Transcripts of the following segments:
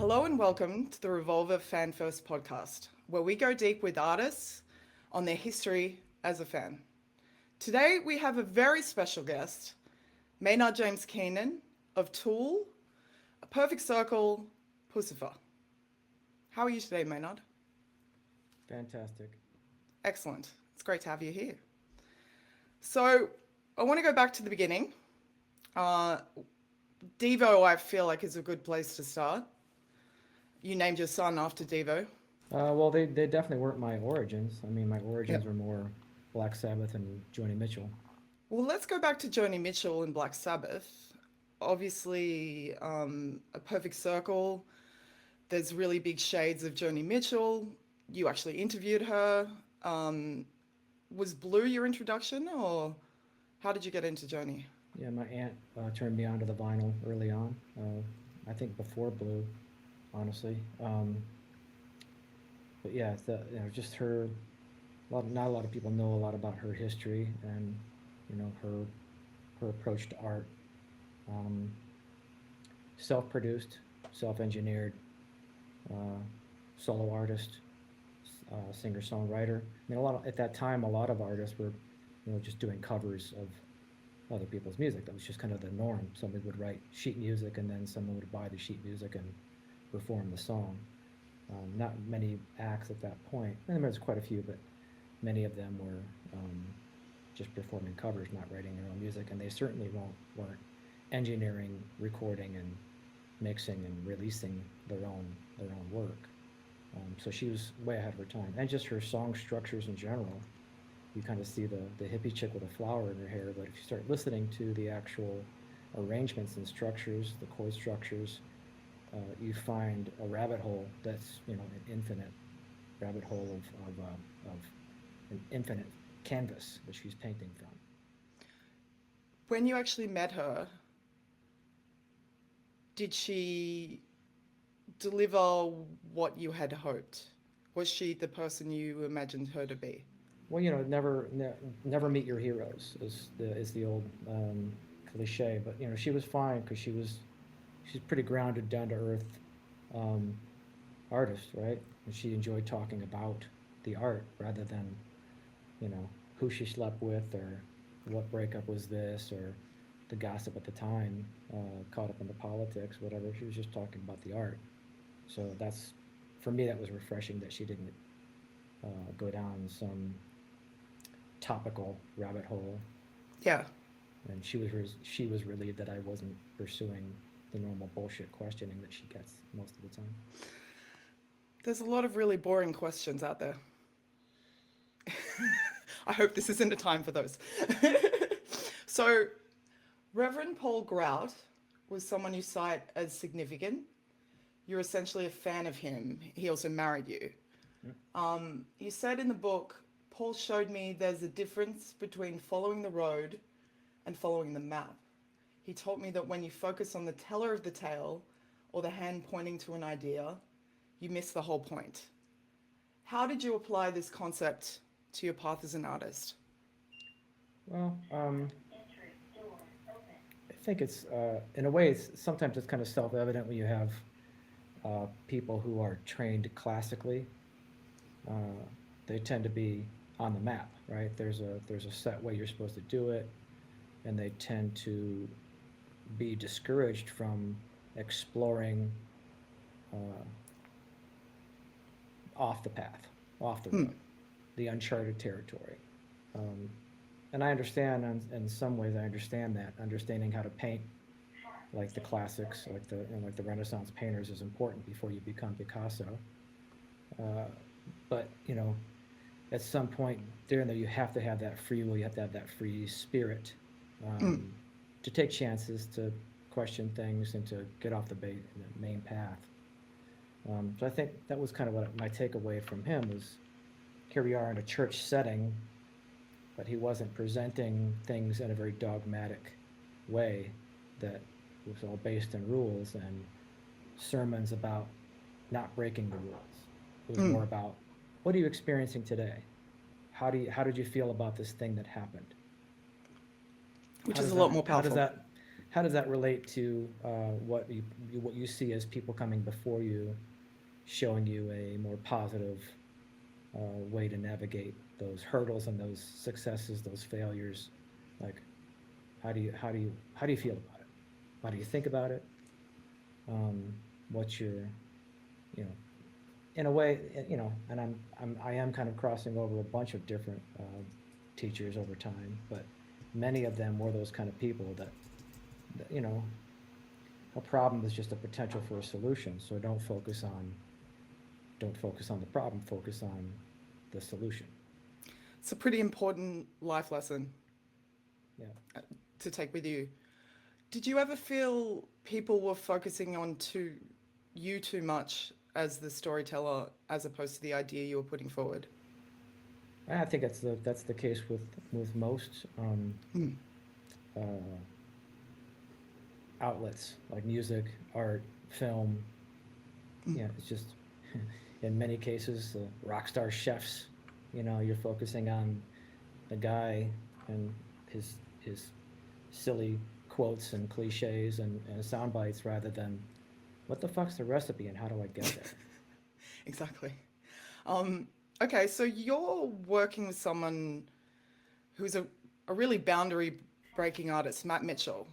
Hello and welcome to the Revolver Fan First podcast, where we go deep with artists on their history as a fan. Today we have a very special guest, Maynard James Keenan of Tool, A Perfect Circle, Puscifer. How are you today, Maynard? Fantastic. Excellent. It's great to have you here. So I want to go back to the beginning. Devo, I feel like, is a good place to start. You named your son after Devo. Well, they definitely weren't my origins. I mean, my origins Yep. were more Black Sabbath and Joni Mitchell. Well, let's go back to Joni Mitchell and Black Sabbath. Obviously, A Perfect Circle, there's really big shades of Joni Mitchell. You actually interviewed her. Was Blue your introduction, or how did you get into Joni? Yeah, my aunt turned me on to the vinyl early on. I think before Blue, honestly. But yeah, just her. Not a lot of people know a lot about her history and her approach to art. Um, Self-produced, self-engineered, solo artist, singer-songwriter. I mean, at that time, a lot of artists were, just doing covers of other people's music. That was just kind of the norm. Somebody would write sheet music, and then someone would buy the sheet music and perform the song. Not many acts at that point. And there's quite a few, but many of them were just performing covers, not writing their own music, and they certainly weren't engineering, recording, and mixing and releasing their own work. So she was way ahead of her time, and just her song structures in general. You kind of see the hippie chick with a flower in her hair, but if you start listening to the actual arrangements and structures, the chord structures, you find a rabbit hole that's an infinite rabbit hole of an infinite canvas that she's painting from. When you actually met her, did she deliver what you had hoped? Was she the person you imagined her to be? Well, never meet your heroes is the old cliche. But she was fine because she's pretty grounded, down to earth artist, right? And she enjoyed talking about the art rather than who she slept with or what breakup was this or the gossip at the time, caught up in the politics, whatever. She was just talking about the art. So for me, that was refreshing that she didn't go down some topical rabbit hole. Yeah. And she was relieved that I wasn't pursuing the normal bullshit questioning that she gets most of the time. There's a lot of really boring questions out there. I hope this isn't a time for those. So, Reverend Paul Grout was someone you cite as significant. You're essentially a fan of him. He also married you. Yeah. You said in the book, Paul showed me there's a difference between following the road and following the map. He told me that when you focus on the teller of the tale or the hand pointing to an idea, you miss the whole point. How did you apply this concept to your path as an artist? Well, I think it's in a way sometimes it's kind of self-evident when you have people who are trained classically. They tend to be on the map, right? There's a set way you're supposed to do it, and they tend to be discouraged from exploring off the path, off the road, the uncharted territory. And I understand, in some ways, I understand that. Understanding how to paint like the classics, like the Renaissance painters, is important before you become Picasso. But at some point during there, you have to have that free will. You have to have that free spirit to take chances, to question things, and to get off the main path. So I think that was kind of what my takeaway from him was. Here we are in a church setting, but he wasn't presenting things in a very dogmatic way that was all based in rules and sermons about not breaking the rules. It was more about, what are you experiencing today? How did you feel about this thing that happened? Which is a lot more powerful. how does that relate to what you see as people coming before you, showing you a more positive way to navigate those hurdles and those successes, those failures? Like, how do you feel about it? How do you think about it? What's your, you know, in a way, and I am kind of crossing over a bunch of different teachers over time, but many of them were those kind of people that a problem is just a potential for a solution. So don't focus on the problem, focus on the solution. It's a pretty important life lesson Yeah. to take with you. Did you ever feel people were focusing on you too much as the storyteller, as opposed to the idea you were putting forward? I think that's the case with most uh, outlets like music, art, film. Yeah, it's just in many cases rock star chefs. You're focusing on the guy and his silly quotes and cliches and sound bites rather than what the fuck's the recipe and how do I get there? Exactly. Okay, so you're working with someone who's a really boundary breaking artist, Matt Mitchell.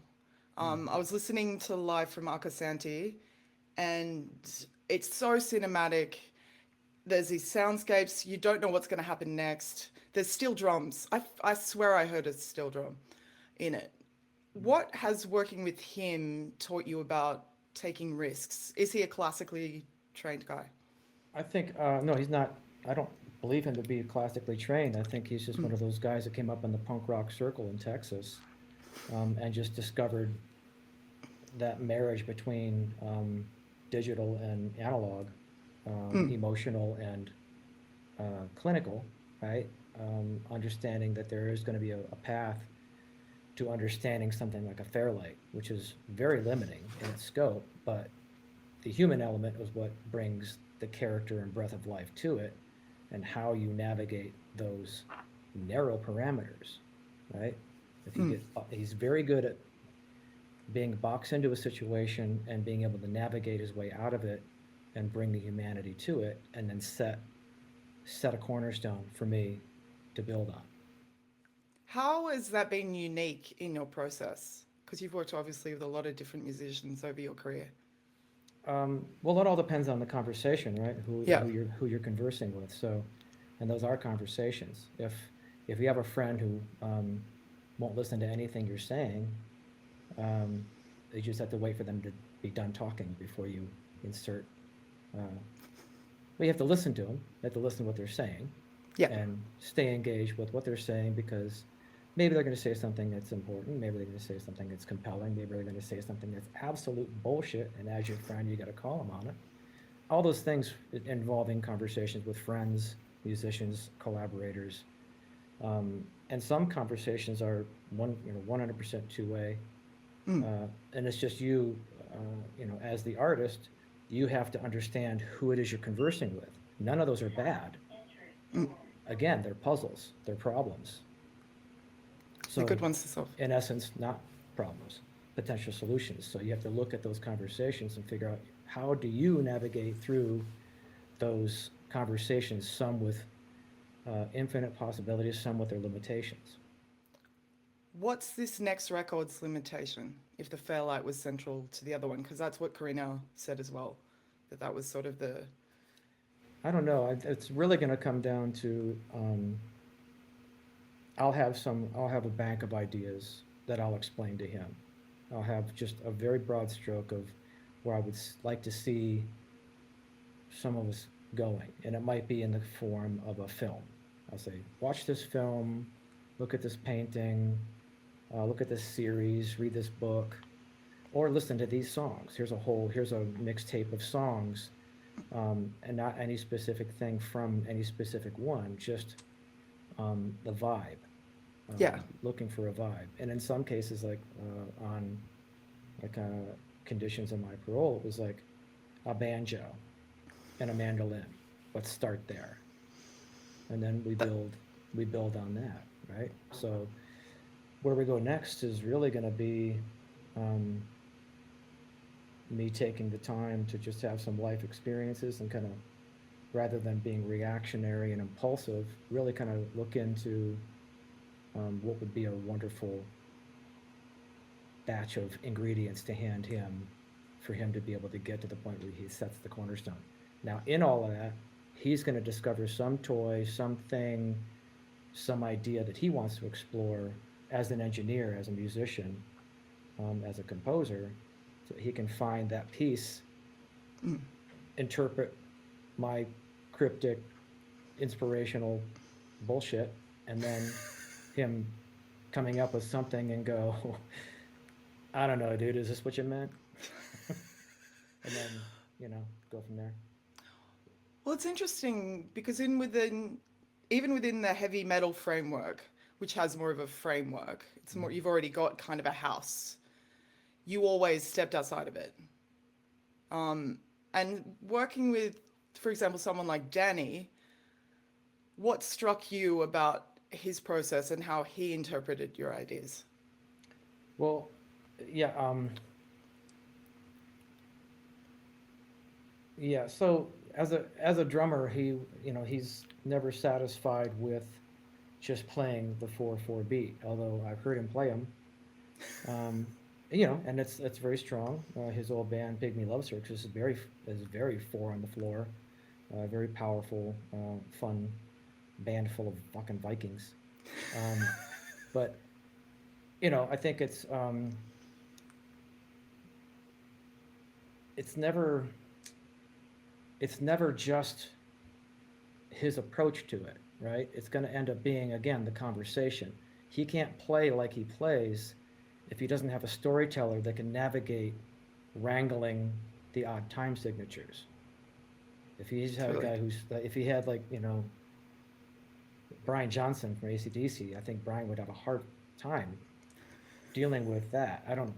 I was listening to Live from Arcosanti, and it's so cinematic. There's these soundscapes. You don't know what's going to happen next. There's steel drums. I swear I heard a steel drum in it. What has working with him taught you about taking risks? Is he a classically trained guy? I think no, he's not. I don't believe him to be classically trained. I think he's just one of those guys that came up in the punk rock circle in Texas and just discovered that marriage between digital and analog, emotional and clinical, right? Understanding that there is going to be a path to understanding something like a Fairlight, which is very limiting in its scope, but the human element is what brings the character and breath of life to it, and how you navigate those narrow parameters, right? If you he's very good at being boxed into a situation and being able to navigate his way out of it and bring the humanity to it, and then set a cornerstone for me to build on. How has that been unique in your process? Because you've worked obviously with a lot of different musicians over your career. Well, it all depends on the conversation, right? Yeah. Who you're conversing with. So, and those are conversations. If you have a friend who won't listen to anything you're saying, you just have to wait for them to be done talking before you insert. Well, you have to listen to them. You have to listen to what they're saying, Yeah. and stay engaged with what they're saying, because maybe they're going to say something that's important. Maybe they're going to say something that's compelling. Maybe they're going to say something that's absolute bullshit. And as your friend, you got to call them on it. All those things involving conversations with friends, musicians, collaborators. And some conversations are 100% two-way. And it's just you, as the artist, you have to understand who it is you're conversing with. None of those are bad. Again, they're puzzles. They're problems. So, the good ones to solve. in essence, not problems, potential solutions. So you have to look at those conversations and figure out, how do you navigate through those conversations, some with infinite possibilities, some with their limitations. What's this next record's limitation, if the Fairlight was central to the other one? Because that's what Carina said as well, that was sort of the... I don't know. It's really going to come down to I'll have a bank of ideas that I'll explain to him. I'll have just a very broad stroke of where I would like to see some of us going, and it might be in the form of a film. I'll say, watch this film, look at this painting, look at this series, read this book, or listen to these songs. Here's a mixtape of songs, and not any specific thing from any specific one, just the vibe. Looking for a vibe. And in some cases, like on conditions of my parole, it was like a banjo and a mandolin. Let's start there, and then we build on that, right? So where we go next is really going to be um, me taking the time to just have some life experiences and kind of, rather than being reactionary and impulsive, really kind of look into what would be a wonderful batch of ingredients to hand him for him to be able to get to the point where he sets the cornerstone. Now, in all of that, he's going to discover some toy, something, some idea that he wants to explore as an engineer, as a musician, as a composer, so he can find that piece, interpret my cryptic, inspirational bullshit, and then him coming up with something and go, I don't know, dude, is this what you meant? And then, you know, go from there. Well, it's interesting because even within the heavy metal framework, which has more of a framework, it's more, you've already got kind of a house. You always stepped outside of it. And working with, for example, someone like Danny, what struck you about his process and how he interpreted your ideas? Well, yeah, yeah. So as a drummer, he's never satisfied with just playing the 4/4 beat. Although I've heard him play them, and it's very strong. His old band, Pygmy Love Search, is very four on the floor, very powerful, fun band full of fucking Vikings. But I think it's never just his approach to it, right? It's going to end up being, again, the conversation. He can't play like he plays if he doesn't have a storyteller that can navigate wrangling the odd time signatures. If he's had a guy if he had Brian Johnson from AC/DC, I think Brian would have a hard time dealing with that. I don't,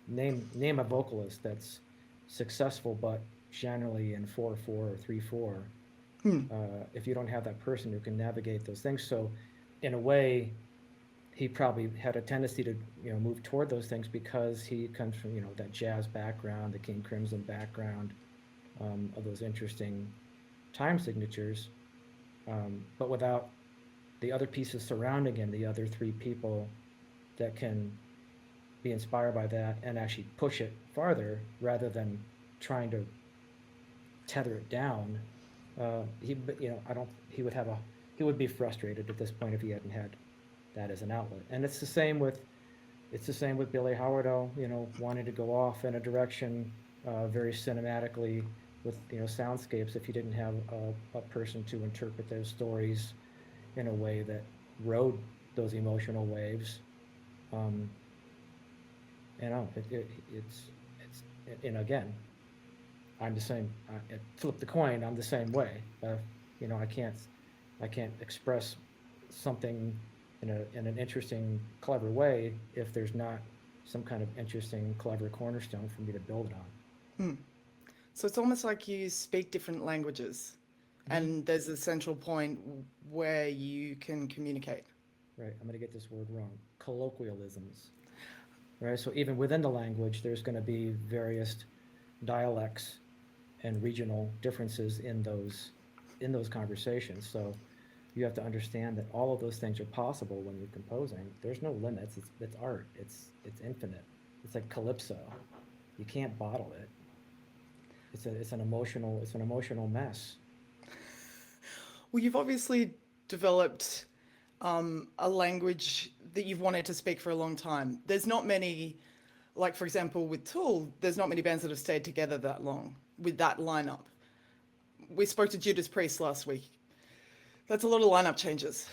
name a vocalist that's successful but generally in 4/4 or 3/4. If you don't have that person who can navigate those things. So in a way, he probably had a tendency to move toward those things because he comes from that jazz background, the King Crimson background, of those interesting time signatures, but without the other pieces surrounding him, the other three people that can be inspired by that and actually push it farther rather than trying to tether it down. He would be frustrated at this point if he hadn't had that as an outlet. And it's the same with Billy Howard, wanting to go off in a direction very cinematically with soundscapes. If you didn't have a person to interpret those stories in a way that rode those emotional waves, it's and again, I'm the same. Flip the coin. I'm the same way. I can't express something in an interesting, clever way if there's not some kind of interesting, clever cornerstone for me to build it on. So it's almost like you speak different languages, and there's a central point where you can communicate. Right. I'm going to get this word wrong. Colloquialisms. Right. So even within the language, there's going to be various dialects and regional differences in those conversations. So you have to understand that all of those things are possible when you're composing. There's no limits. It's art. It's infinite. It's like calypso. You can't bottle it. It's an emotional mess. Well, you've obviously developed a language that you've wanted to speak for a long time. There's not many, like for example with Tool, there's not many bands that have stayed together that long with that lineup. We spoke to Judas Priest last week. That's a lot of lineup changes.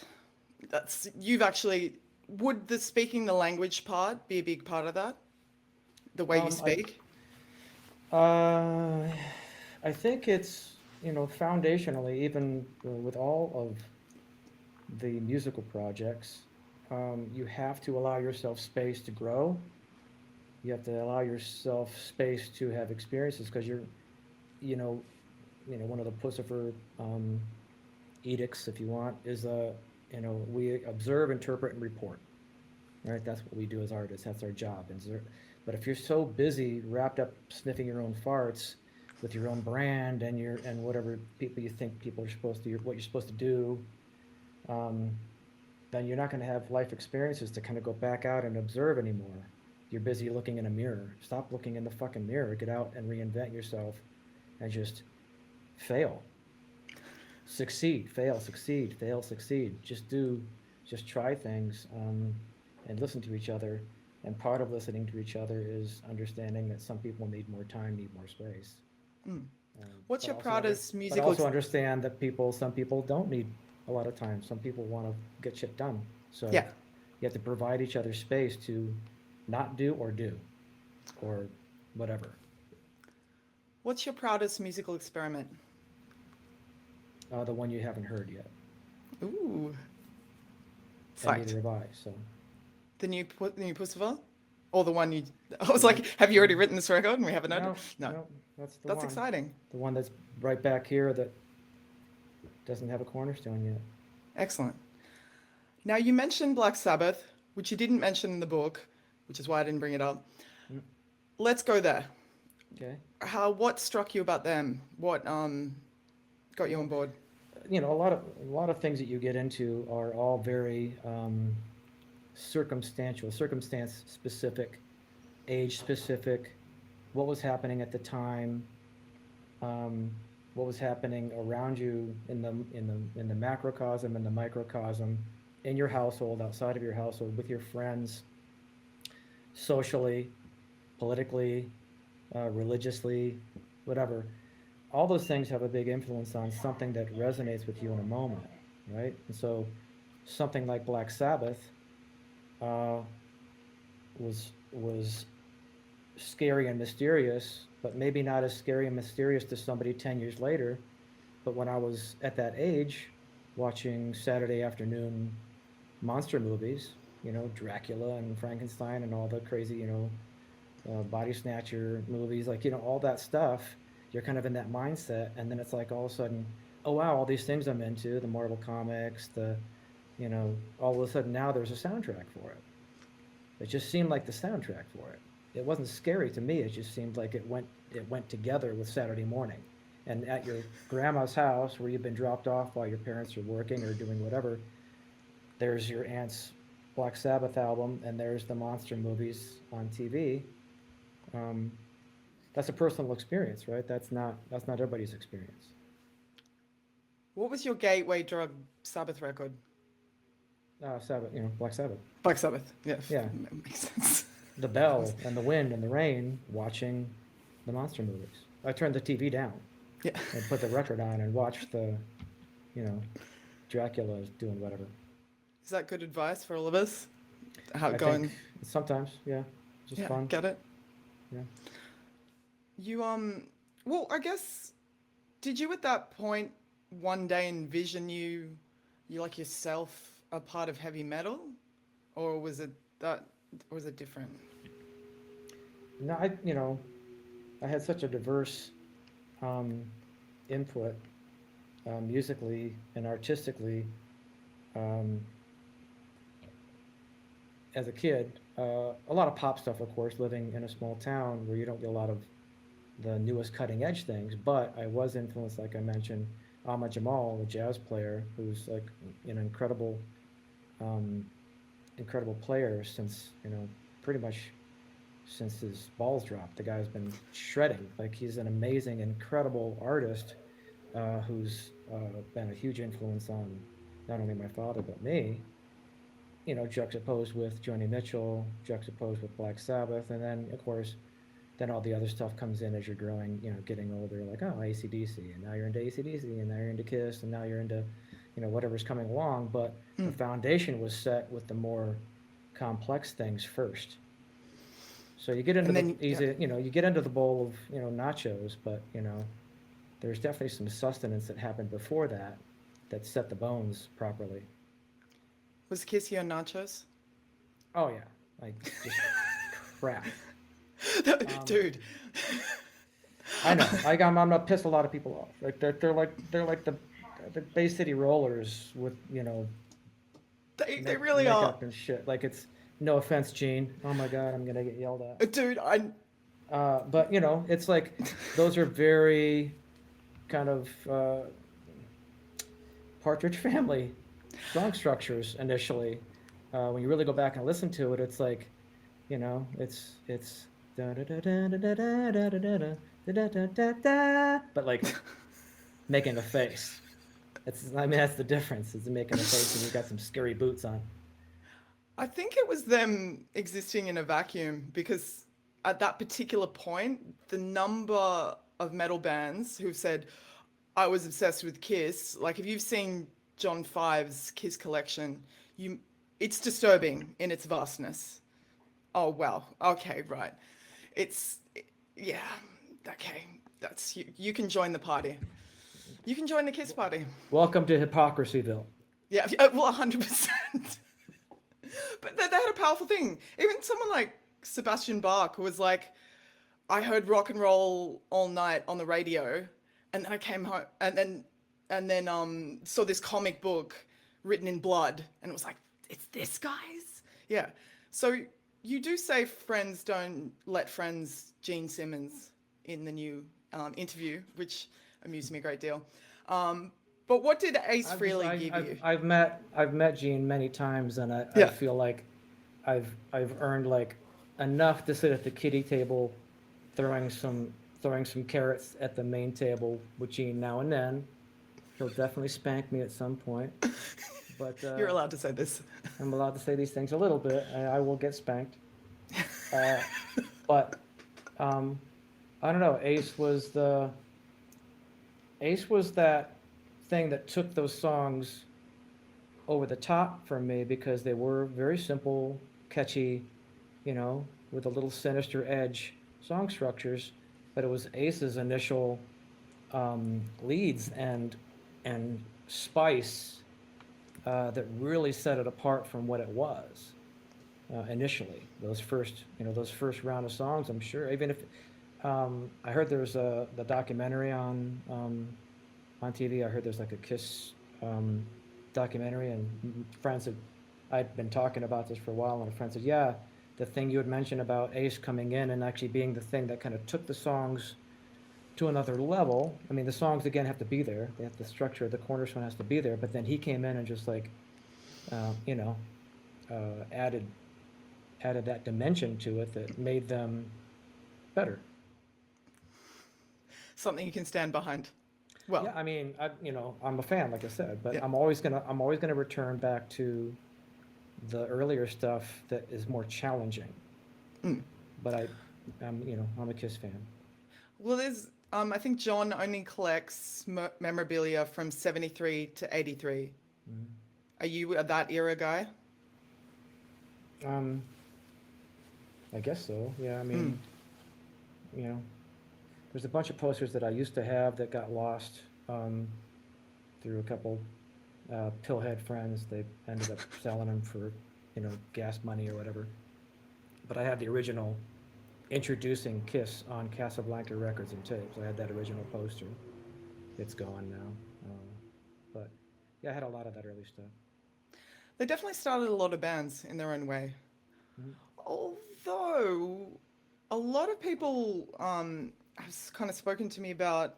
Would the speaking the language part be a big part of that? The way you speak? I think it's, foundationally, even with all of the musical projects, you have to allow yourself space to grow. You have to allow yourself space to have experiences because you're, one of the Puscifer edicts, if you want, is we observe, interpret, and report. Right? That's what we do as artists. That's our job. And But if you're so busy, wrapped up sniffing your own farts with your own brand and whatever people you think people are supposed to, what you're supposed to do, then you're not going to have life experiences to kind of go back out and observe anymore. You're busy looking in a mirror. Stop looking in the fucking mirror. Get out and reinvent yourself and just fail. Succeed, fail, succeed, fail, succeed. Just try things and listen to each other. And part of listening to each other is understanding that some people need more time, need more space. What's your proudest But musical? also understand that some people don't need a lot of time. Some people want to get shit done. So Yeah. you have to provide each other space to not do or whatever. What's your proudest musical experiment? The one you haven't heard yet. Ooh. And Psyched. neither have I. So The new Puscifer? Or the one you... I was like, have you already written this record and we haven't heard it? No. that's the That's one. exciting. The one that's right back here that doesn't have a cornerstone yet. Excellent. Now, you mentioned Black Sabbath, which you didn't mention in the book, which is why I didn't bring it up. Mm. Let's go there. Okay. What struck you about them? What got you on board? You know, a lot of things that you get into are all very circumstantial, circumstance specific, age specific, what was happening at the time, what was happening around you in the macrocosm and the microcosm, in your household, outside of your household, with your friends, socially, politically, religiously, whatever. All those things have a big influence on something that resonates with you in a moment, right? And so something like Black Sabbath was scary and mysterious, but maybe not as scary and mysterious to somebody 10 years later. But when I was at that age, watching Saturday afternoon monster movies, you know, Dracula and Frankenstein and all the crazy, you know, body snatcher movies, like, you know, all that stuff, you're kind of in that mindset. And then it's like all of a sudden, oh wow, all these things I'm into, the Marvel comics, you know, all of a sudden now there's a soundtrack for it. It just seemed like the soundtrack for it. It wasn't scary to me. It just seemed like it went together with Saturday morning. And at your grandma's house, where you've been dropped off while your parents are working or doing whatever, there's your aunt's Black Sabbath album, and there's the monster movies on TV. That's a personal experience, right? That's not everybody's experience. What was your gateway drug Sabbath record? Sabbath, you know, Black Sabbath. Black Sabbath. Yeah. Yeah. Makes sense. The bell and the wind and the rain, watching the monster movies. I turned the TV down. Yeah. And put the record on and watched the, you know, Dracula doing whatever. Is that good advice for all of us? How I going? think sometimes, yeah, just Yeah, fun. get it? Yeah. You well, I guess, did you at that point one day envision you like yourself a part of heavy metal, or was it different? No, I had such a diverse input musically and artistically as a kid. A lot of pop stuff, of course, living in a small town where you don't get a lot of the newest cutting edge things, but I was influenced, like I mentioned, Ahmad Jamal, a jazz player who's like an incredible player since, you know, pretty much since his balls dropped. The guy's been shredding. Like, he's an amazing, incredible artist who's been a huge influence on not only my father but me. You know, juxtaposed with Joni Mitchell, juxtaposed with Black Sabbath, and then of course, then all the other stuff comes in as you're growing, you know, getting older, like, oh, AC/DC, and now you're into AC/DC, and now you're into Kiss, and now you're into, you know, whatever's coming along. But the foundation was set with the more complex things first. So you get into you know, you get into the bowl of, you know, nachos, but, you know, there's definitely some sustenance that happened before that set the bones properly. Was Kiss your nachos? Oh yeah, like just crap. Dude. I know. I'm gonna piss a lot of people off. Like they're like the Bay City Rollers with, you know, They really are. makeup and shit. Like No offense, Gene. Oh my God, I'm gonna get yelled at. Dude, But you know, it's like those are very kind of Partridge Family song structures initially. When you really go back and listen to it, it's like, you know, it's da da da da da da da da da da da da da, but like making a face. I mean, that's the difference. Is making a face and you got some scary boots on. I think it was them existing in a vacuum because at that particular point, the number of metal bands who've said, I was obsessed with Kiss, like if you've seen John Five's Kiss collection, it's disturbing in its vastness. Oh, wow. Okay, right. It's, yeah, okay. That's, you can join the party. You can join the Kiss party. Welcome to Hypocrisyville. Yeah, well, 100%. But they had a powerful thing. Even someone like Sebastian Bach was like, I heard rock and roll all night on the radio, and then I came home and then saw this comic book written in blood, and it was like, it's this, guys. Yeah. So you do say friends don't let friends, Gene Simmons, in the new interview, which amused me a great deal. But what did Ace Frehley give you? I've met Gene many times, and I feel like I've earned like enough to sit at the kiddie table, throwing some carrots at the main table with Gene now and then. He'll definitely spank me at some point. But you're allowed to say this. I'm allowed to say these things a little bit. I will get spanked. But I don't know. Ace was that thing that took those songs over the top for me because they were very simple, catchy, you know, with a little sinister edge song structures. But it was Ace's initial leads and spice that really set it apart from what it was initially. Those first round of songs, I'm sure. Even if I heard there's the documentary on TV. I heard there's like a Kiss documentary, and I'd been talking about this for a while, and a friend said, yeah, the thing you had mentioned about Ace coming in and actually being the thing that kind of took the songs to another level. I mean, the songs, again, have to be there. They have the structure, the cornerstone has to be there, but then he came in and just like, added that dimension to it that made them better. Something you can stand behind. Well, yeah, I mean, I'm a fan, like I said, but yeah. I'm always gonna return back to the earlier stuff that is more challenging. But I'm a Kiss fan. Well, there's I think John only collects memorabilia from 73 to 83. Are you that era guy? I guess so. Yeah, I mean, there's a bunch of posters that I used to have that got lost through a couple pillhead friends. They ended up selling them for, gas money or whatever. But I have the original introducing Kiss on Casablanca records and tapes. I had that original poster. It's gone now. But yeah, I had a lot of that early stuff. They definitely started a lot of bands in their own way. Although a lot of people have kind of spoken to me about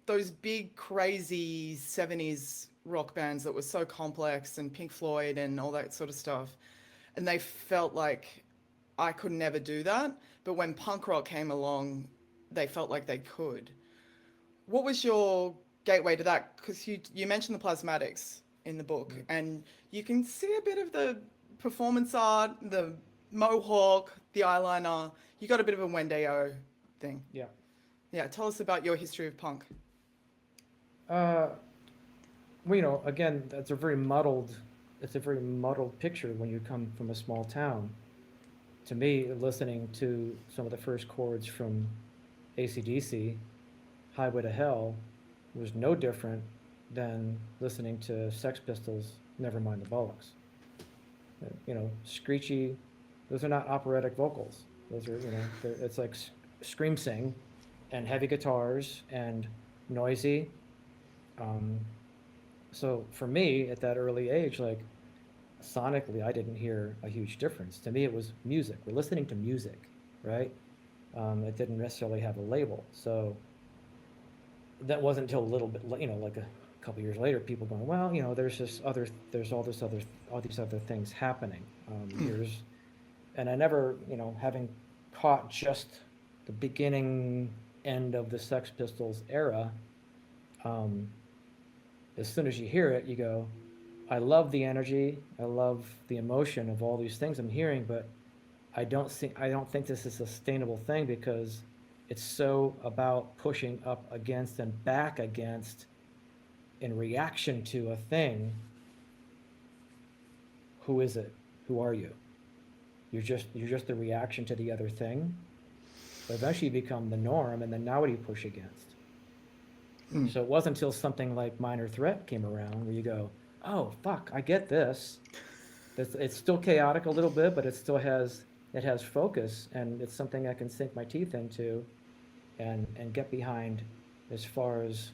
those big crazy 70s rock bands that were so complex, and Pink Floyd and all that sort of stuff. And they felt like I could never do that. But when punk rock came along, they felt like they could. What was your gateway to that? Because you mentioned the Plasmatics in the book, and you can see a bit of the performance art, the mohawk, the eyeliner. You got a bit of a Wendigo thing. Yeah. Yeah, tell us about your history of punk. Well, again, it's a very muddled picture when you come from a small town. To me, listening to some of the first chords from AC/DC, Highway to Hell, was no different than listening to Sex Pistols, Nevermind the Bollocks. Screechy, those are not operatic vocals. Those are, it's like scream sing and heavy guitars and noisy. So for me, at that early age, like sonically, I didn't hear a huge difference. To me, it was music. We're listening to music, right? It didn't necessarily have a label. So that wasn't until a little bit, like a couple years later, people going, well, there's all these other things happening. And I never, having caught just the beginning end of the Sex Pistols era, as soon as you hear it, you go, I love the energy, I love the emotion of all these things I'm hearing, but I don't think this is a sustainable thing because it's so about pushing up against and back against in reaction to a thing. Who is it? Who are you? You're just the reaction to the other thing. But eventually you become the norm, and then now what do you push against? So it wasn't until something like Minor Threat came around where you go, oh fuck, I get this. It's still chaotic a little bit, but it has focus, and it's something I can sink my teeth into and get behind as far as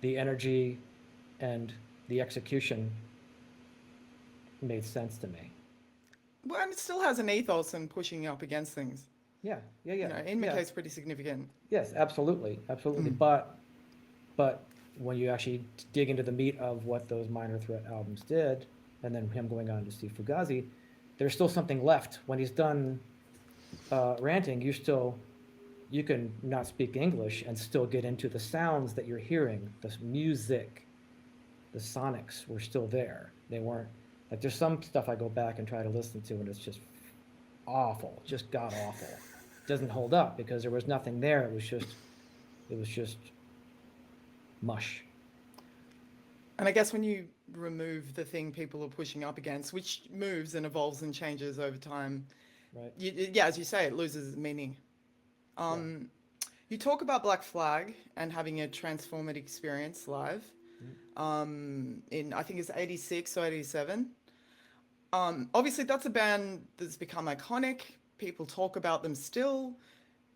the energy and the execution made sense to me. Well, and it still has an ethos and pushing up against things. Yeah. In my case, pretty significant. Yes, absolutely. But when you actually dig into the meat of what those Minor Threat albums did, and then him going on to Steve Fugazi, there's still something left. When he's done ranting, you can not speak English and still get into the sounds that you're hearing, the music, the sonics were still there. They weren't, like there's some stuff I go back and try to listen to and it's just awful, just god awful. It doesn't hold up because there was nothing there. It was just mush. And I guess when you remove the thing people are pushing up against, which moves and evolves and changes over time, right? As you say, it loses meaning. You talk about Black Flag and having a transformative experience live in, I think it's 86 or 87. Obviously, that's a band that's become iconic. People talk about them still,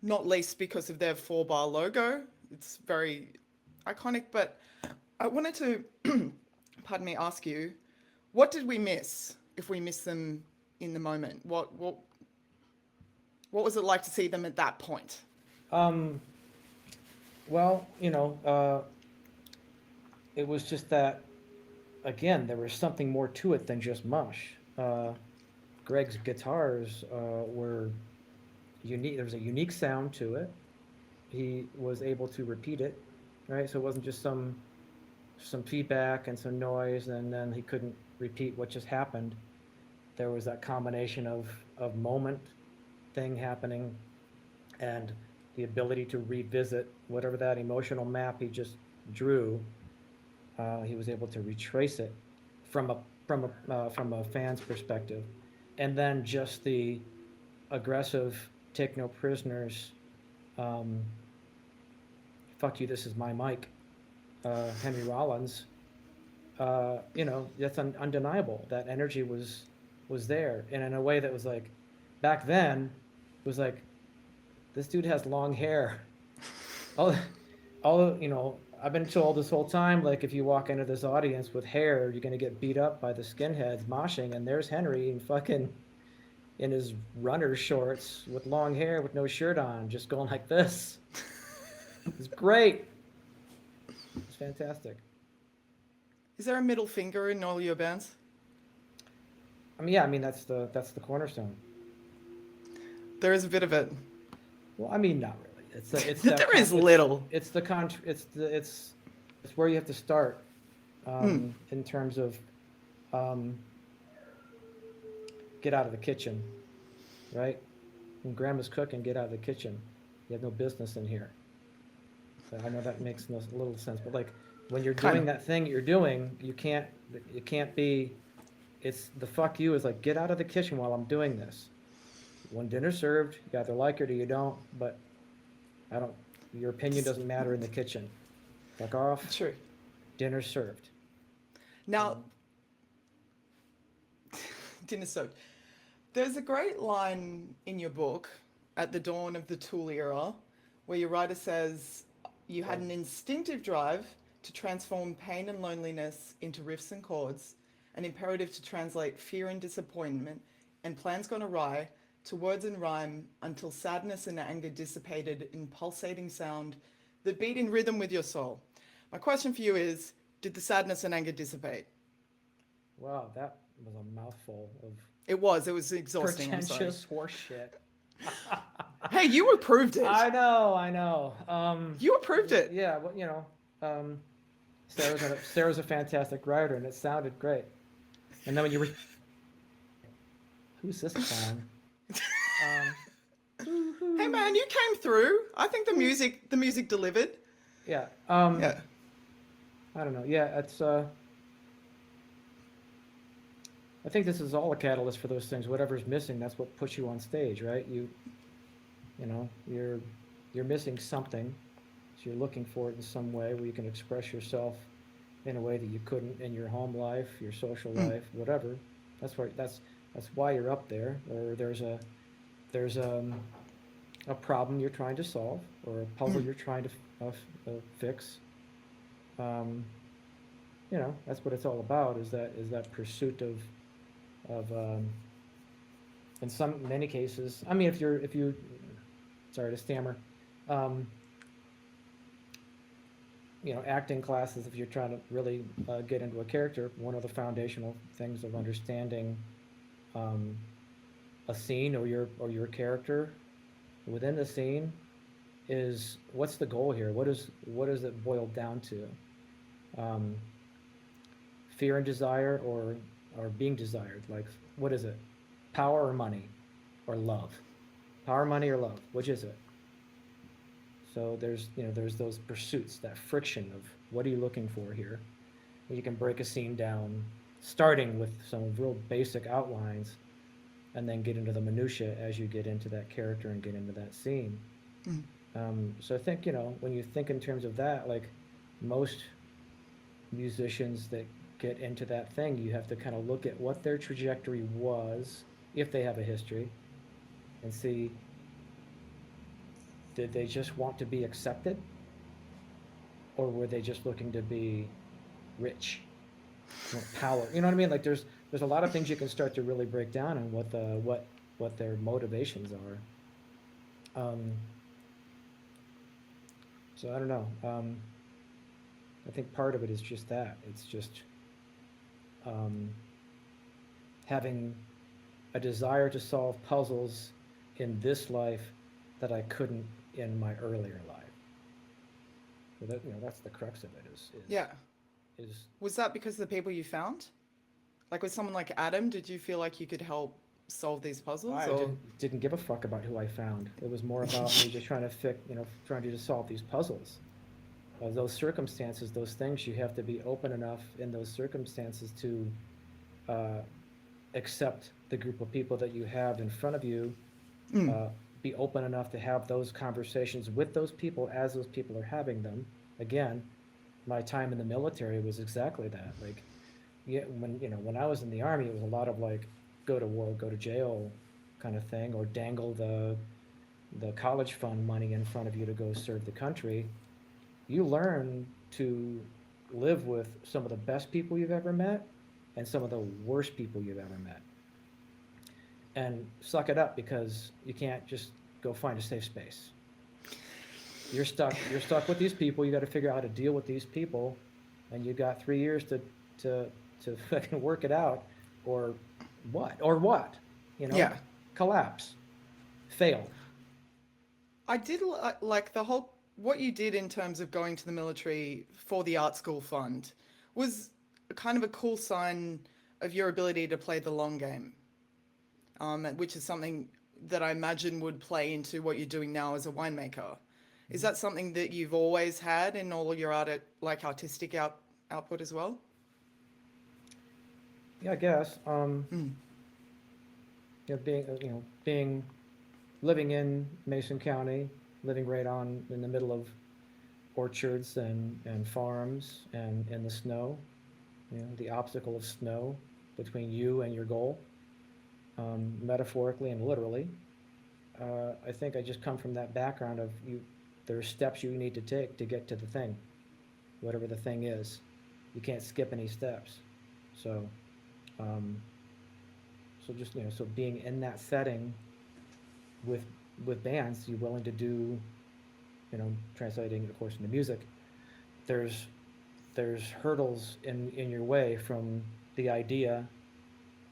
not least because of their 4-bar logo. It's very iconic, but I wanted to, pardon me, ask you, what did we miss if we missed them in the moment? What was it like to see them at that point? Well, it was just that, again, there was something more to it than just mush. Greg's guitars were unique. There was a unique sound to it. He was able to repeat it, right? So it wasn't just some feedback and some noise, and then he couldn't repeat what just happened. There was that combination of moment thing happening and the ability to revisit whatever that emotional map he just drew. He was able to retrace it from a fan's perspective, and then just the aggressive take no prisoners, fuck you, this is my mic, Henry Rollins. That's undeniable. That energy was there, and in a way that was like, back then, it was like, this dude has long hair. I've been told this whole time, like, if you walk into this audience with hair, you're gonna get beat up by the skinheads moshing, and there's Henry in his runner shorts with long hair with no shirt on, just going like this. It's great. It's fantastic. Is there a middle finger in all your bands? That's the cornerstone. There is a bit of it. Well, not really. It's there is little. It's where you have to start in terms of get out of the kitchen, right? When grandma's cooking, get out of the kitchen. You have no business in here. So I know that makes little sense, but like when you're doing that thing you're doing, you can't be. It's the fuck you is like, get out of the kitchen while I'm doing this. When dinner's served, you either like it or you don't, but your opinion doesn't matter in the kitchen. Fuck off. True. Dinner's served. Now, dinner's served. There's a great line in your book, At the Dawn of the Tool Era, where your writer says you had an instinctive drive to transform pain and loneliness into riffs and chords, an imperative to translate fear and disappointment and plans gone awry to words and rhyme until sadness and anger dissipated in pulsating sound that beat in rhythm with your soul. My question for you is, did the sadness and anger dissipate? Wow, that was a mouthful of It was exhausting. pretentious horseshit. Hey, you approved it. I know. You approved it. Yeah, well, you know, Sarah's a fantastic writer, and it sounded great. And then when you were, who's this clown? Hey man, you came through. I think the music delivered. Yeah. Yeah. I don't know. Yeah, it's. I think this is all a catalyst for those things. Whatever's missing, that's what puts you on stage, right? You know, you're missing something, so you're looking for it in some way where you can express yourself in a way that you couldn't in your home life, your social life, whatever. That's why you're up there. Or there's a problem you're trying to solve, or a puzzle you're trying to fix. You know, that's what it's all about. Is that pursuit of in many cases. I mean, if you sorry to stammer, you know, acting classes, if you're trying to really get into a character, one of the foundational things of understanding a scene or your character within the scene is, what's the goal here? What is it boiled down to? Fear and desire, or being desired? Like, what is it? Power or money, or love? Power, money, or love? Which is it? So there's those pursuits, that friction of what are you looking for here? You can break a scene down, starting with some real basic outlines, and then get into the minutia as you get into that character and get into that scene. So I think, you know, when you think in terms of that, like most musicians that get into that thing, you have to kind of look at what their trajectory was, if they have a history, and see, did they just want to be accepted, or were they just looking to be rich, power? You know what I mean? Like there's a lot of things you can start to really break down on what their motivations are. So I don't know. I think part of it is just that. It's just having a desire to solve puzzles in this life that I couldn't in my earlier life. So that, you know, that's the crux of it. Was that because of the people you found? Like with someone like Adam, did you feel like you could help solve these puzzles? I didn't give a fuck about who I found. It was more about me just trying to solve these puzzles. Those circumstances, those things, you have to be open enough in those circumstances to accept the group of people that you have in front of you, be open enough to have those conversations with those people as those people are having them. Again, my time in the military was exactly that. Like, when I was in the Army, it was a lot of like, go to war, go to jail kind of thing, or dangle the college fund money in front of you to go serve the country. You learn to live with some of the best people you've ever met and some of the worst people you've ever met. And suck it up, because you can't just go find a safe space. You're stuck with these people. You got to figure out how to deal with these people, and you got 3 years to fucking work it out, or what, you know? Yeah. Collapse, fail. I did like the whole, what you did in terms of going to the military for the art school fund was kind of a cool sign of your ability to play the long game, which is something that I imagine would play into what you're doing now as a winemaker. Is that something that you've always had in all your artistic output as well? Yeah, I guess. Living in Mason County, living right in the middle of orchards and farms and in the snow, the obstacle of snow between you and your goal, metaphorically and literally. I think I just come from that background of there are steps you need to take to get to the thing, whatever the thing is. You can't skip any steps. So Um, so just, so being in that setting with bands, you're willing to do, translating, of course, into music. There's hurdles in your way from the idea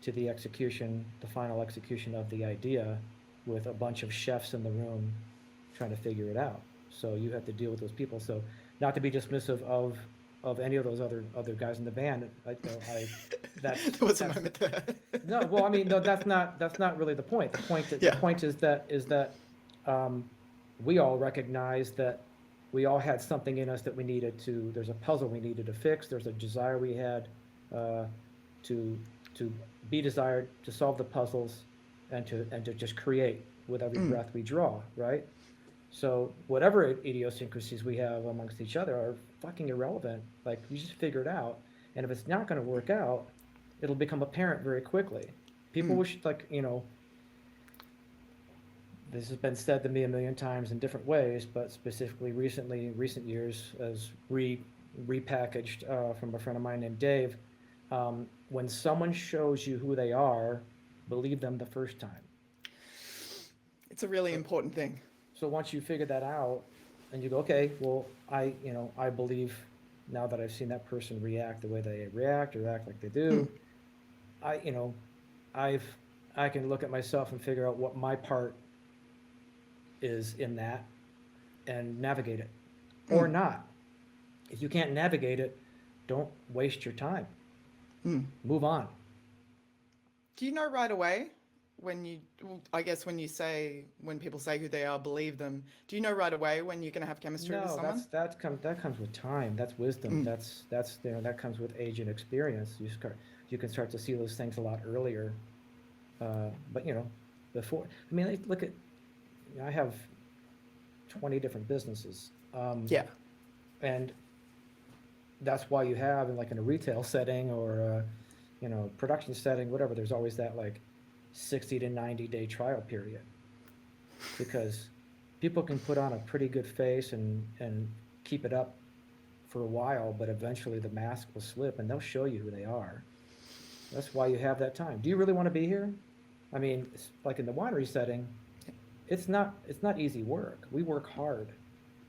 to the execution, the final execution of the idea, with a bunch of chefs in the room trying to figure it out. So you have to deal with those people. So not to be dismissive of any of those other guys in the band. There was a moment there. No, well, I mean, no, that's not really the point. The point is that we all recognize that we all had something in us that we needed to. There's a puzzle we needed to fix. There's a desire we had to be desired, to solve the puzzles, and to just create with every breath we draw, right? So whatever idiosyncrasies we have amongst each other are fucking irrelevant. Like, you just figure it out, and if it's not going to work out, it'll become apparent very quickly. People wish, this has been said to me a million times in different ways, but specifically recently, in recent years, as repackaged from a friend of mine named Dave, when someone shows you who they are, believe them the first time. It's a really important thing. So once you figure that out, and you go, okay, well, I believe now that I've seen that person react the way they react or act like they do, I can look at myself and figure out what my part is in that and navigate it, or not. If you can't navigate it, don't waste your time. Move on. Do you know right away when people say who they are, believe them? Do you know right away when you're going to have chemistry with someone? No, that comes with time. That's wisdom. That's that comes with age and experience. You can start to see those things a lot earlier. But before, I mean, look at, I have 20 different businesses. And that's why you have in a retail setting or production setting, whatever, there's always that 60 to 90 day trial period, because people can put on a pretty good face and keep it up for a while, but eventually the mask will slip and they'll show you who they are. That's why you have that time. Do you really want to be here? I mean, like in the winery setting, it's not easy work. We work hard.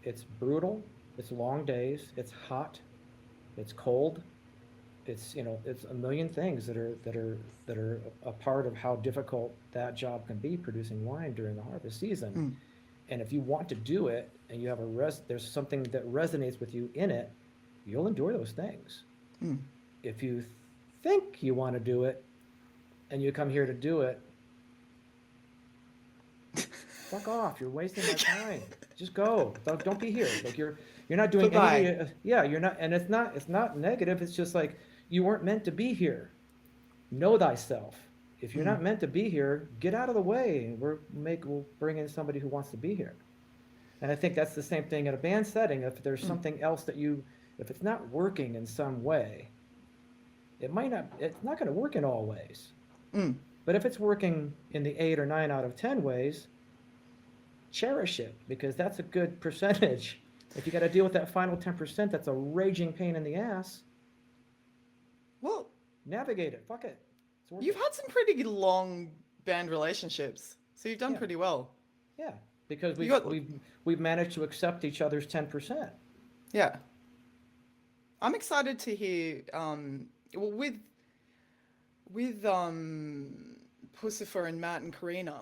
It's brutal. It's long days. It's hot. It's cold. It's it's a million things that are a part of how difficult that job can be, producing wine during the harvest season. And if you want to do it and you have there's something that resonates with you in it, you'll endure those things. If you think you want to do it and you come here to do it, fuck off. You're wasting my time. Just go. Don't be here. You're not doing anything. Yeah, you're not. And it's not negative. It's just you weren't meant to be here. Know thyself. If you're not meant to be here, get out of the way. We'll bring in somebody who wants to be here. And I think that's the same thing in a band setting. If there's something else if it's not working in some way, it's not going to work in all ways. But if it's working in the 8 or 9 out of 10 ways, cherish it, because that's a good percentage. If you got to deal with that final 10%, that's a raging pain in the ass. Well, navigate it. Fuck it. You've had some pretty long band relationships, so you've done pretty well. Yeah, because we've managed to accept each other's 10%. Yeah. I'm excited to hear with Puscifer and Matt and Carina,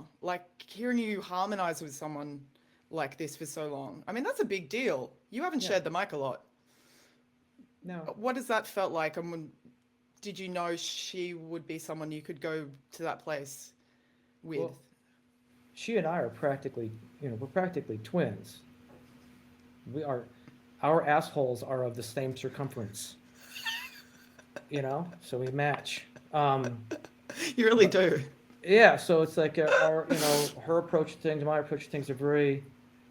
hearing you harmonize with someone like this for so long. I mean, that's a big deal. You haven't shared the mic a lot. No. What has that felt like? And did you know she would be someone you could go to that place with? Well, she and I are practically twins. Our assholes are of the same circumference. So we match. You really do. Yeah, so it's her approach to things, my approach to things are very,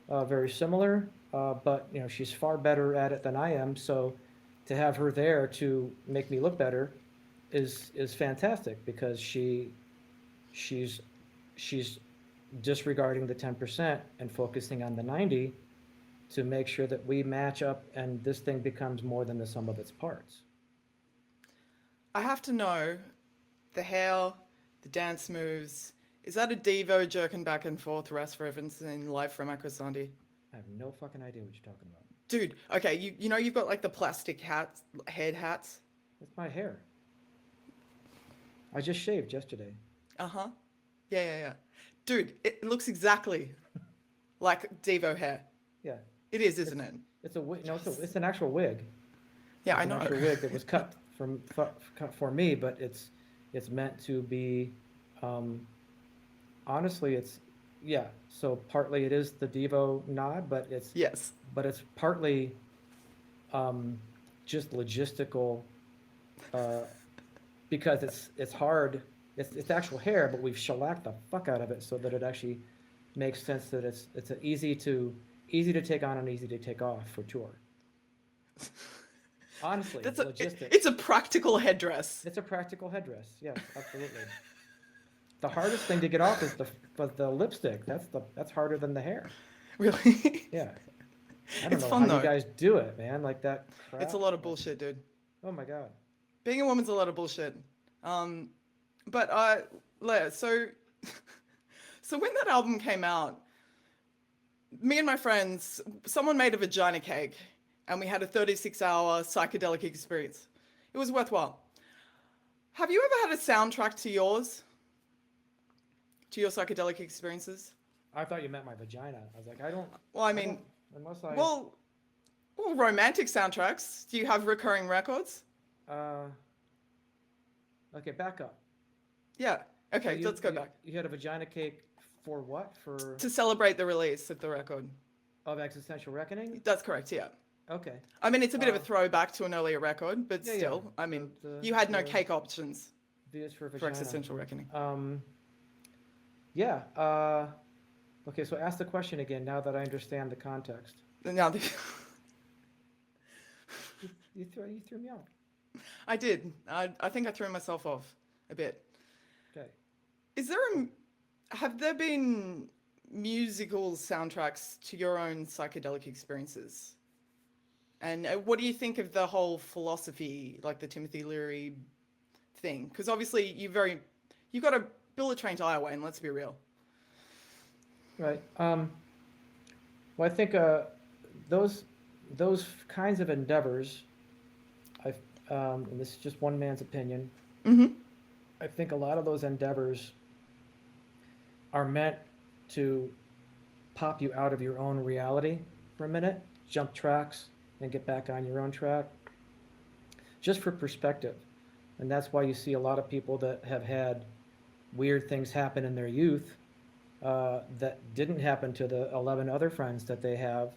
very similar. But she's far better at it than I am. So to have her there to make me look better is fantastic, because she's disregarding the 10% and focusing on the 90 to make sure that we match up and this thing becomes more than the sum of its parts. I have to know, the hair, the dance moves. Is that a Devo Jerkin Back and Forth rest reference in Live from Arcosanti? I have no fucking idea what you're talking about. Dude, okay, you know you've got like the plastic hats, head hats? That's my hair. I just shaved yesterday. Uh-huh. Yeah. Dude, it looks exactly like Devo hair. Yeah. It is, isn't it? It's a wig. No, it's an actual wig. Yeah, It's I an know. actual wig that was cut for me, but it's meant to be. Honestly, it's yeah. So partly it is the Devo nod, but it's Yes. partly just logistical because it's hard. It's actual hair, but we've shellacked the fuck out of it so that it actually makes sense that it's easy to take on and easy to take off for tour. Honestly, logistics. It's a practical headdress. It's a practical headdress. Yes, absolutely. The hardest thing to get off is the lipstick. That's harder than the hair. Really? Yeah. I don't It's know fun, how you though. guys do it, man. Like that crap. It's a lot of bullshit, dude. Oh my God. Being a woman's a lot of bullshit. But so when that album came out, me and my friends, someone made a vagina cake, and we had a 36-hour psychedelic experience. It was worthwhile. Have you ever had a soundtrack to yours? To your psychedelic experiences? I thought you meant my vagina. I was like, I don't. Well, I mean, unless I. well, romantic soundtracks. Do you have recurring records? Okay, back up. Yeah. Okay, So let's go back. You had a vagina cake for what? For To celebrate the release of the record. of Existential Reckoning? That's correct, yeah. Okay. I mean, it's a bit of a throwback to an earlier record, but Yeah, still, yeah. I mean, The- you had no the- cake options Views for for vagina. Existential Reckoning. Yeah. Okay, so ask the question again now that I understand the context. Now, You threw me off. I did. I think I threw myself off a bit. Okay. Have there been musical soundtracks to your own psychedelic experiences? And what do you think of the whole philosophy, like the Timothy Leary thing? Because obviously you got a bullet train to Iowa, and let's be real. Right. Well, I think those kinds of endeavors, and this is just one man's opinion. Mm-hmm. I think a lot of those endeavors are meant to pop you out of your own reality for a minute, jump tracks, and get back on your own track, just for perspective. And that's why you see a lot of people that have had weird things happen in their youth that didn't happen to the 11 other friends that they have.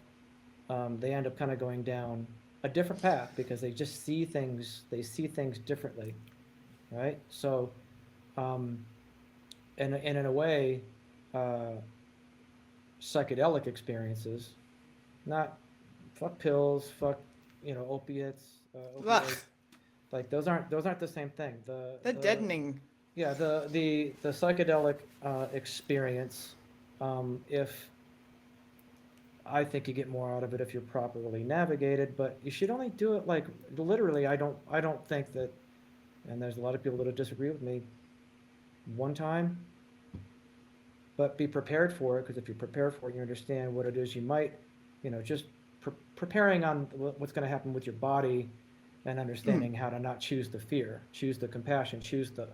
They end up kind of going down a different path because they just see things differently, right? So, and in a way, psychedelic experiences, not fuck pills, fuck opiates, opioids. Like those aren't the same thing. They're deadening. Yeah, the psychedelic experience, if I think you get more out of it if you're properly navigated, but you should only do it like literally. I don't think that, and there's a lot of people that disagree with me. One time, but be prepared for it, because if you're prepared for it, you understand what it is. You might, just preparing on what's going to happen with your body, and understanding how to not choose the fear, choose the compassion, choose the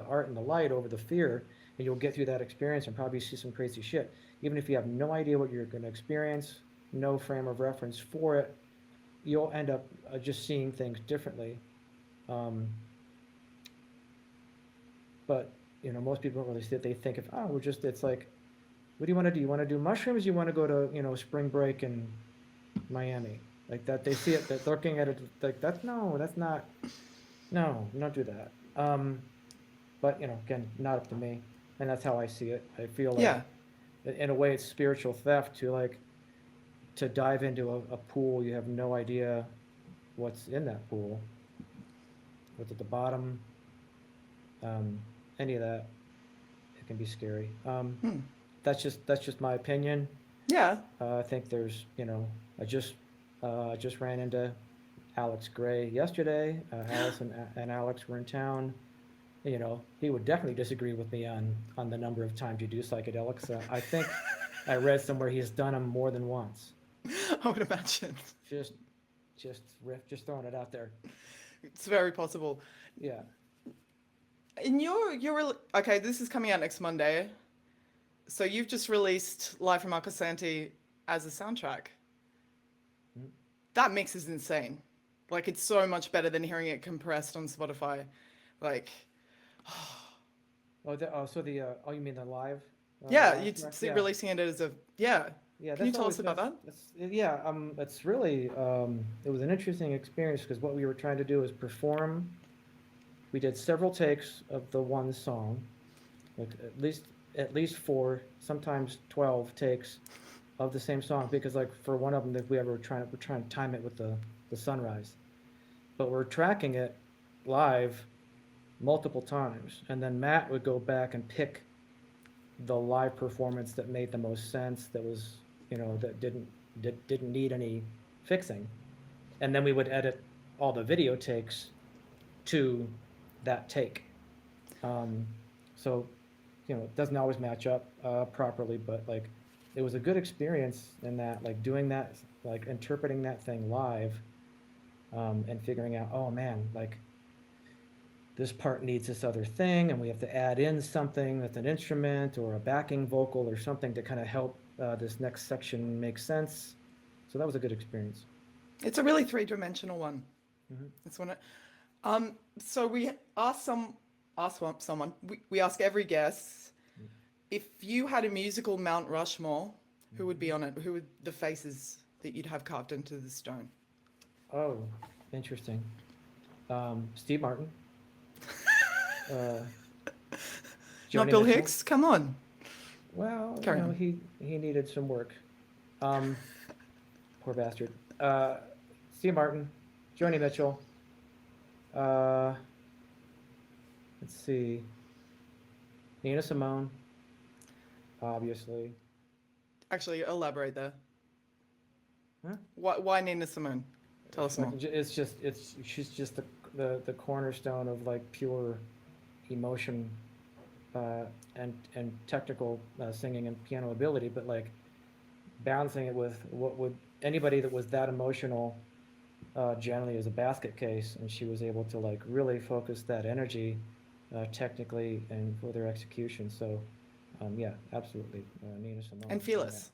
art and the light over the fear, and you'll get through that experience and probably see some crazy shit. Even if you have no idea what you're going to experience, no frame of reference for it, you'll end up just seeing things differently. But most people don't really see it. They think it's like, what do you want to do? You want to do mushrooms? You want to go to spring break in Miami? Like that, they see it. They're looking at it like that's not. No, don't do that. But again, not up to me, and that's how I see it. I feel like, in a way, it's spiritual theft to dive into a pool. You have no idea what's in that pool, what's at the bottom. Any of that, it can be scary. That's just my opinion. Yeah. I think there's, I just ran into Alex Grey yesterday. Alice and Alex were in town. you know, he would definitely disagree with me on the number of times you do psychedelics. I think I read somewhere he's done them more than once. I would imagine. Just, just throwing it out there. It's very possible. Yeah. In okay, this is coming out next Monday. So you've just released Live from Arcosanti as a soundtrack. Mm. That mix is insane. Like, it's so much better than hearing it compressed on Spotify. Like, Oh, you mean the live? yeah, Live you're track? Yeah. releasing it as a, yeah. Yeah, Can you tell us about that? It's really it was an interesting experience because what we were trying to do is perform. We did several takes of the one song, like at least 4, sometimes 12 takes of the same song because like for one of them that we're trying to time it with the sunrise, but we're tracking it live multiple times, and then Matt would go back and pick the live performance that made the most sense, that was, you know, that didn't need any fixing, and then we would edit all the video takes to that take. So, you know, it doesn't always match up properly, but like it was a good experience in that, like doing that, like interpreting that thing live, and figuring out, oh man, like this part needs this other thing, and we have to add in something that's an instrument or a backing vocal or something to kind of help this next section make sense. So that was a good experience. It's a really three-dimensional one. Mm-hmm. It's one. So we asked someone. We ask every guest, if you had a musical Mount Rushmore, who would be on it? Who would the faces that you'd have carved into the stone? Oh, interesting. Steve Martin. Not Joni Bill Mitchell. Hicks? Come on. Well, Carry you know, on. he needed some work. Poor bastard. Steve Martin, Joni Mitchell. Let's see. Nina Simone, obviously. Actually, elaborate there. Huh? Why Nina Simone? Tell us more. She's just the cornerstone of like pure emotion and technical singing and piano ability, but like balancing it with what would anybody that was that emotional generally is a basket case, and she was able to like really focus that energy technically and for their execution. So yeah, absolutely, Nina Simone. And fearless.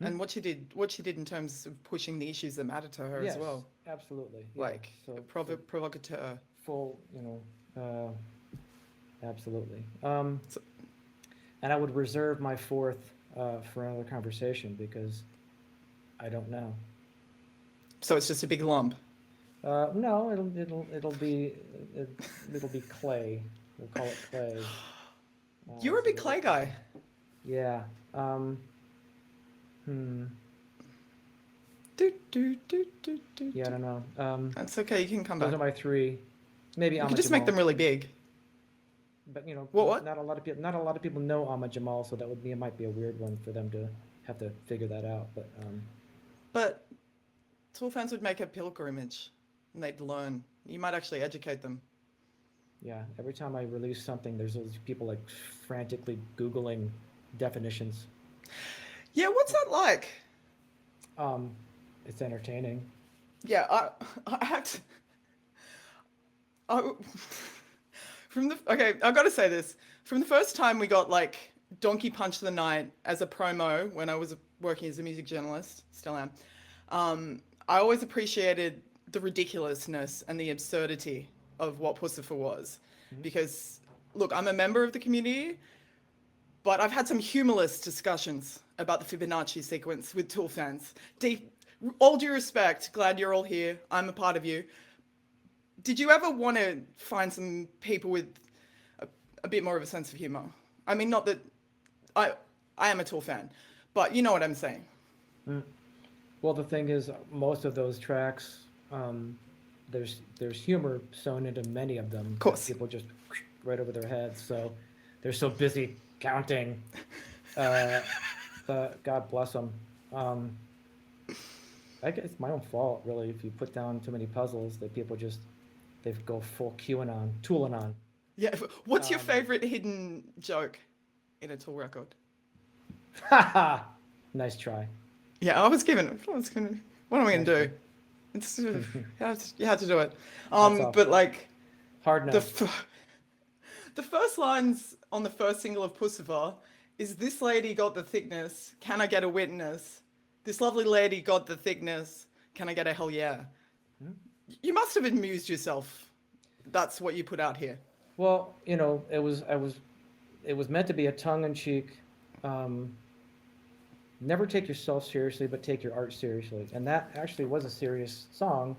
Yeah. And what she did in terms of pushing the issues that matter to her Yes, as well. absolutely. Yeah. Like So provocateur. full, you know, absolutely. And I would reserve my fourth for another conversation because I don't know. So it's just a big lump. No, it'll be clay. We'll call it clay. You're a big clay guy. Yeah. Do, do, do, do, do, Yeah, I don't know. That's okay. You can come Those back. are my 3. Maybe You Ahmad can just make Jamal. them really big. But you know, What? not a lot of people know Ahmad Jamal, so that it might be a weird one for them to have to figure that out. But Tool fans would make a pilgrimage and they'd learn. You might actually educate them. Yeah, every time I release something, there's those people like frantically Googling definitions. Yeah, what's that like? It's entertaining. Yeah, I have to. Okay, I've got to say this. From the first time we got like Donkey Punch of the Night as a promo when I was working as a music journalist, still am, I always appreciated the ridiculousness and the absurdity of what Puscifer was. Mm-hmm. Because, look, I'm a member of the community, but I've had some humorless discussions about the Fibonacci sequence with Tool fans. All due respect, glad you're all here. I'm a part of you. Did you ever want to find some people with a bit more of a sense of humor? I mean, not that I am a Tool fan, but you know what I'm saying. Mm. Well, the thing is, most of those tracks, there's humor sewn into many of them. Of course. People just right over their heads, so they're so busy counting. But God bless them. I guess it's my own fault, really, if you put down too many puzzles that people just, they go full ToolAnon. Yeah. What's your favorite hidden joke in a Tool record? Nice try. Yeah, what am I going to do? It's you have to do it. But like Hard the no. the first lines on the first single of Puscifer is, "This lady got the thickness. Can I get a witness? This lovely lady got the thickness. Can I get a hell yeah?" You must have amused yourself. That's what you put out here. Well, it was meant to be a tongue-in-cheek, never take yourself seriously, but take your art seriously. And that actually was a serious song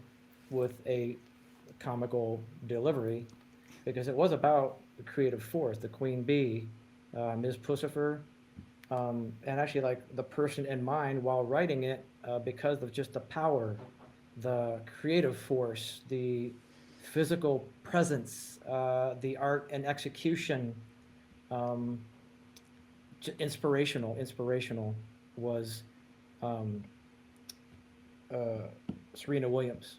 with a comical delivery, because it was about the creative force, the queen bee, Ms. Puscifer, and actually like the person in mind while writing it, because of just the power, the creative force, the physical presence, the art and execution, inspirational was Serena Williams.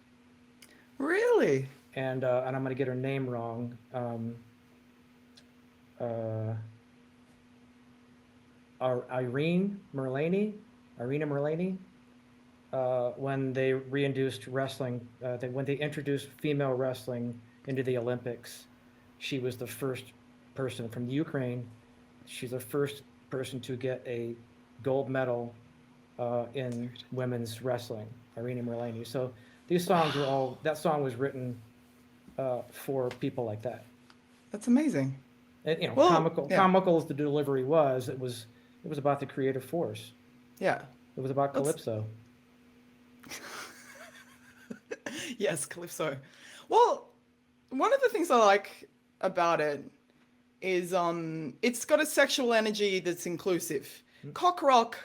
Really? And I'm going to get her name wrong. Irina Merlani, when they reintroduced wrestling, when they introduced female wrestling into the Olympics, she was the first person from Ukraine. She's the first person to get a gold medal in women's wrestling, Irina Merlani. So these songs were all, that song was written for people like that. That's amazing. And, Well, comical as the delivery was, it was about the creative force. Yeah. It was about Calypso. Yes, Calypso. Well, one of the things I like about it is it's got a sexual energy that's inclusive. Cock rock,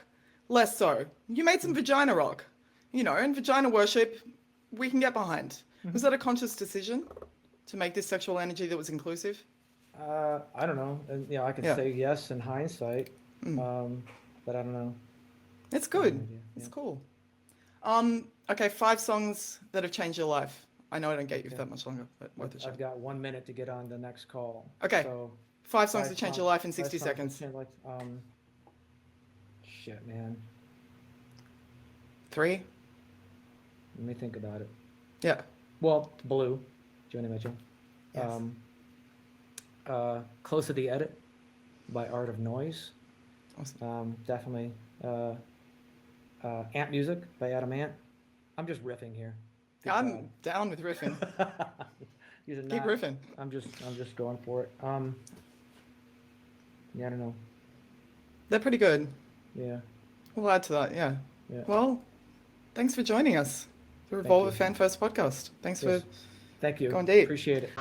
less so. You made some vagina rock, and vagina worship, we can get behind. Was that a conscious decision to make this sexual energy that was inclusive? I don't know. I can say yes in hindsight, but I don't know. It's good. It's cool. Okay, 5 songs that have changed your life. I know I don't get you for that much longer, but worth a shot. I've got 1 minute to get on the next call. Okay, So 5 songs that changed your life in 60 seconds. Shit, man. 3? Let me think about it. Yeah. Well, Blue, Joni Mitchell. Yes. Close to the Edit by Art of Noise. Awesome. Definitely. Ant Music by Adam Ant. I'm just riffing here. I'm down with riffing. Keep riffing. I'm just going for it. Yeah, I don't know. They're pretty good. Yeah. We'll add to that, yeah. Well, thanks for joining us. The Revolver Fan First podcast. Thanks for Thank you. going deep. Appreciate it.